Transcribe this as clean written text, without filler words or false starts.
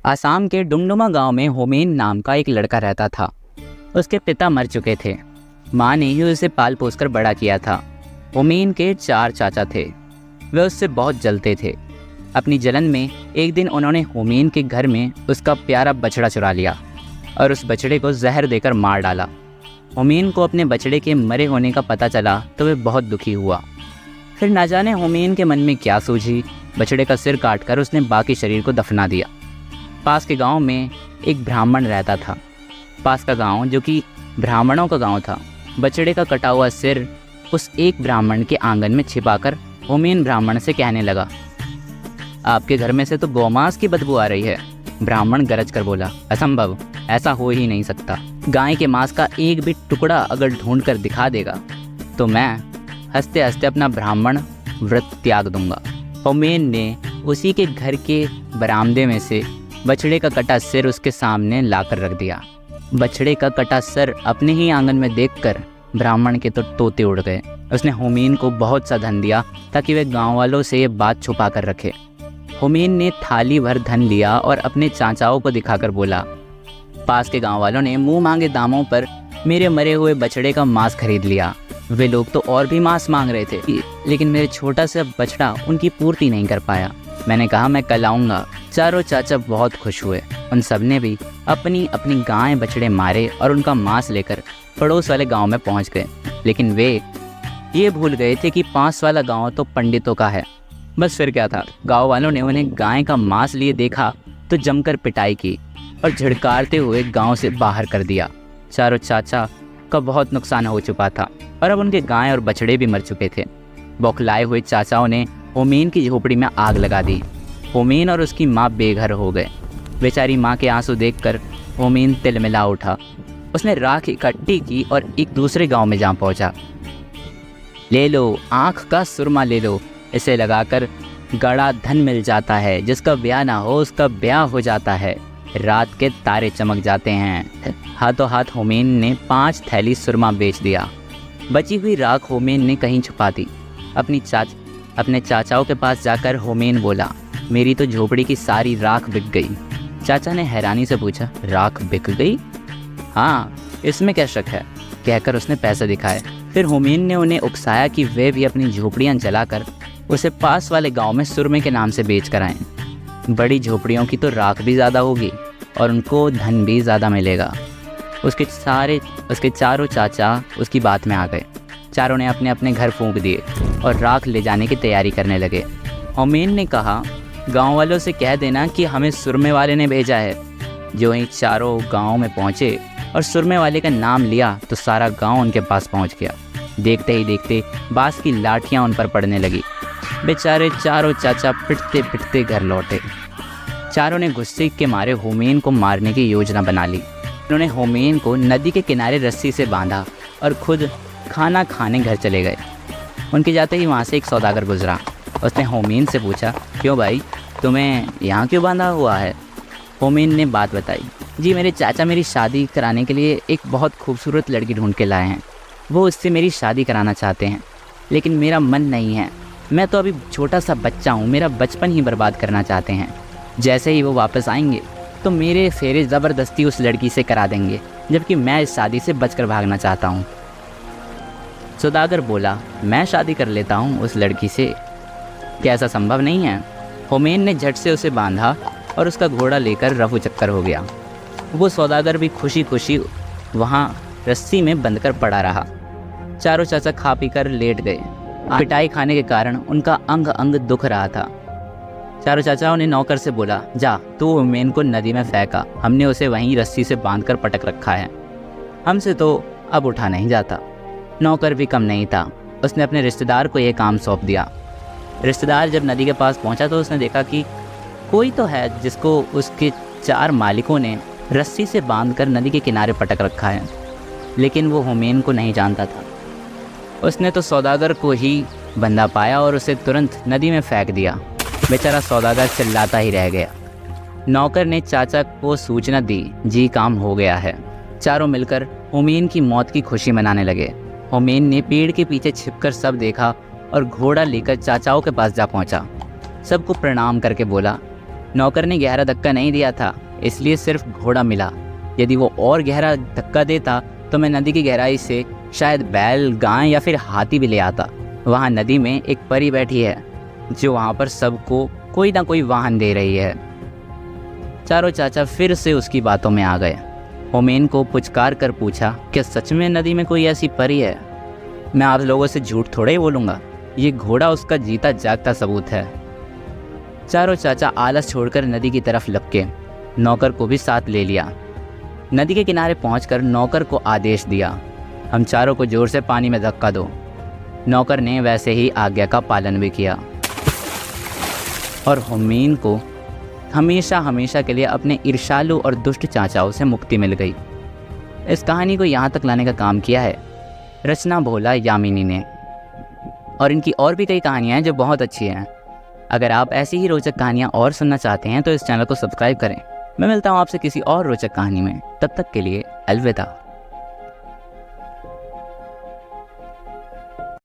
आसाम के डुमडुमा गांव में होमेन नाम का एक लड़का रहता था। उसके पिता मर चुके थे। माँ ने ही उसे पाल पोस कर बड़ा किया था। होमेन के 4 चाचा थे। वे उससे बहुत जलते थे। अपनी जलन में एक दिन उन्होंने होमेन के घर में उसका प्यारा बछड़ा चुरा लिया और उस बछड़े को जहर देकर मार डाला। होमेन को अपने बछड़े के मरे होने का पता चला तो वह बहुत दुखी हुआ। फिर ना जाने होमेन के मन में क्या सूझी, बछड़े का सिर काटकर उसने बाकी शरीर को दफना दिया। पास के गांव में एक ब्राह्मण रहता था। पास का गांव जो कि ब्राह्मणों का गांव था, बछड़े का कटा हुआ सिर उस एक ब्राह्मण के आंगन में छिपाकर होमेन ब्राह्मण से कहने लगा, आपके घर में से तो गौमांस की बदबू आ रही है। ब्राह्मण गरज कर बोला, असंभव, ऐसा हो ही नहीं सकता। गाय के मांस का एक भी टुकड़ा अगर ढूंढ कर दिखा देगा तो मैं हंसते हंसते अपना ब्राह्मण व्रत त्याग दूंगा। होमेन ने उसी के घर के बरामदे में से बछड़े का कटा सिर उसके सामने लाकर रख दिया। बछड़े का कटा सिर अपने ही आंगन में देखकर ब्राह्मण के तो तोते उड़ गए। उसने होमेन को बहुत सा धन दिया ताकि वह गांव वालों से ये बात छुपा कर रखे। होमेन ने थाली भर धन लिया और अपने चाचाओं को दिखाकर बोला, पास के गांव वालों ने मुंह मांगे दामों पर मेरे मरे हुए बछड़े का मांस खरीद लिया। वे लोग तो और भी मांस मांग रहे थे, लेकिन मेरे छोटा सा बछड़ा उनकी पूर्ति नहीं कर पाया। मैंने कहा मैं कल आऊँगा। चारों चाचा बहुत खुश हुए। उन सब ने भी अपनी अपनी गाय बछड़े मारे और उनका मांस लेकर पड़ोस वाले गांव में पहुंच गए। लेकिन वे ये भूल गए थे कि पास वाला गांव तो पंडितों का है। बस फिर क्या था, गांव वालों ने उन्हें गाय का मांस लिए देखा तो जमकर पिटाई की और झिड़कारते हुए गांव से बाहर कर दिया। चारों चाचा का बहुत नुकसान हो चुका था और अब उनके गाय और बछड़े भी मर चुके थे। बौखलाए हुए चाचाओं ने होमेन की झोपड़ी में आग लगा दी। होमेन और उसकी माँ बेघर हो गए। बेचारी माँ के आंसू देखकर होमेन तिलमिला उठा। उसने राख इकट्ठी की और एक दूसरे गांव में जा पहुंचा। ले लो, आँख का सुरमा ले लो, इसे लगाकर गड़ा धन मिल जाता है। जिसका ब्याह ना हो उसका ब्याह हो जाता है। रात के तारे चमक जाते हैं। हाथों हाथ होमेन ने 5 थैली सुरमा बेच दिया। बची हुई राख होमेन ने कहीं छुपा दी। अपने चाचाओं के पास जाकर होमेन बोला, मेरी तो झोपड़ी की सारी राख बिक गई। चाचा ने हैरानी से पूछा, राख बिक गई? हाँ, इसमें क्या शक है, कहकर उसने पैसे दिखाए। फिर होमेन ने उन्हें उकसाया कि वे भी अपनी झोपड़ियाँ जलाकर उसे पास वाले गांव में सुरमे के नाम से बेच कर आएँ। बड़ी झोपड़ियों की तो राख भी ज़्यादा होगी और उनको धन भी ज़्यादा मिलेगा। उसके चारों चाचा उसकी बात में आ गए। चारों ने अपने अपने घर फूंक दिए और राख ले जाने की तैयारी करने लगे। होमेन ने कहा, गांव वालों से कह देना कि हमें सुरमे वाले ने भेजा है। जो ही चारों गांव में पहुंचे और सुरमे वाले का नाम लिया तो सारा गांव उनके पास पहुंच गया। देखते ही देखते बांस की लाठियां उन पर पड़ने लगी। बेचारे चारों चाचा पिटते पिटते घर लौटे। चारों ने गुस्से के मारे होमेन को मारने की योजना बना ली। उन्होंने होमेन को नदी के किनारे रस्सी से बांधा और खुद खाना खाने घर चले गए। उनके जाते ही वहाँ से एक सौदागर गुजरा। उसने होमेन से पूछा, क्यों भाई, तुम्हें यहाँ क्यों बांधा हुआ है? होमेन ने बात बताई, जी मेरे चाचा मेरी शादी कराने के लिए एक बहुत खूबसूरत लड़की ढूंढ के लाए हैं। वो उससे मेरी शादी कराना चाहते हैं, लेकिन मेरा मन नहीं है। मैं तो अभी छोटा सा बच्चा हूँ, मेरा बचपन ही बर्बाद करना चाहते हैं। जैसे ही वो वापस आएंगे तो मेरे फेरे ज़बरदस्ती उस लड़की से करा देंगे, जबकि मैं इस शादी से बचकर भागना चाहता हूँ। सौदागर बोला, मैं शादी कर लेता हूँ उस लड़की से, क्या ऐसा संभव नहीं है? होमेन ने झट से उसे बांधा और उसका घोड़ा लेकर रफू चक्कर हो गया। वो सौदागर भी खुशी खुशी वहाँ रस्सी में बंधकर पड़ा रहा। चारों चाचा खा पी कर लेट गए। पिटाई खाने के कारण उनका अंग अंग दुख रहा था। चारों चाचाओं ने नौकर से बोला, जा तू होमेन को नदी में फेंका, हमने उसे वहीं रस्सी से बांधकर पटक रखा है, हमसे तो अब उठा नहीं जाता। नौकर भी कम नहीं था। उसने अपने रिश्तेदार को यह काम सौंप दिया। रिश्तेदार जब नदी के पास पहुंचा तो उसने देखा कि कोई तो है जिसको उसके 4 मालिकों ने रस्सी से बांधकर नदी के किनारे पटक रखा है, लेकिन वो होमेन को नहीं जानता था। उसने तो सौदागर को ही बंधा पाया और उसे तुरंत नदी में फेंक दिया। बेचारा सौदागर चिल्लाता ही रह गया। नौकर ने चाचा को सूचना दी, जी काम हो गया है। चारों मिलकर होमेन की मौत की खुशी मनाने लगे। होमेन ने पेड़ के पीछे छिपकर सब देखा और घोड़ा लेकर चाचाओं के पास जा पहुंचा। सबको प्रणाम करके बोला, नौकर ने गहरा धक्का नहीं दिया था, इसलिए सिर्फ घोड़ा मिला। यदि वो और गहरा धक्का देता तो मैं नदी की गहराई से शायद बैल, गाय या फिर हाथी भी ले आता। वहाँ नदी में एक परी बैठी है जो वहाँ पर सबको कोई ना कोई वाहन दे रही है। चारों चाचा फिर से उसकी बातों में आ गए। होमेन को पुचकार कर पूछा, क्या सच में नदी में कोई ऐसी परी है? मैं आप लोगों से झूठ थोड़े ही बोलूँगा, ये घोड़ा उसका जीता जागता सबूत है। चारों चाचा आलस छोड़कर नदी की तरफ लपके। नौकर को भी साथ ले लिया। नदी के किनारे पहुंचकर नौकर को आदेश दिया, हम चारों को जोर से पानी में धक्का दो। नौकर ने वैसे ही आज्ञा का पालन भी किया और होमेन को हमेशा हमेशा के लिए अपने ईर्ष्यालु और दुष्ट चाचाओं से मुक्ति मिल गई। इस कहानी को यहाँ तक लाने का काम किया है रचना भोला यामिनी ने, और इनकी और भी कई कहानियाँ हैं जो बहुत अच्छी हैं। अगर आप ऐसी ही रोचक कहानियाँ और सुनना चाहते हैं तो इस चैनल को सब्सक्राइब करें। मैं मिलता हूँ आपसे किसी और रोचक कहानी में, तब तक के लिए अलविदा।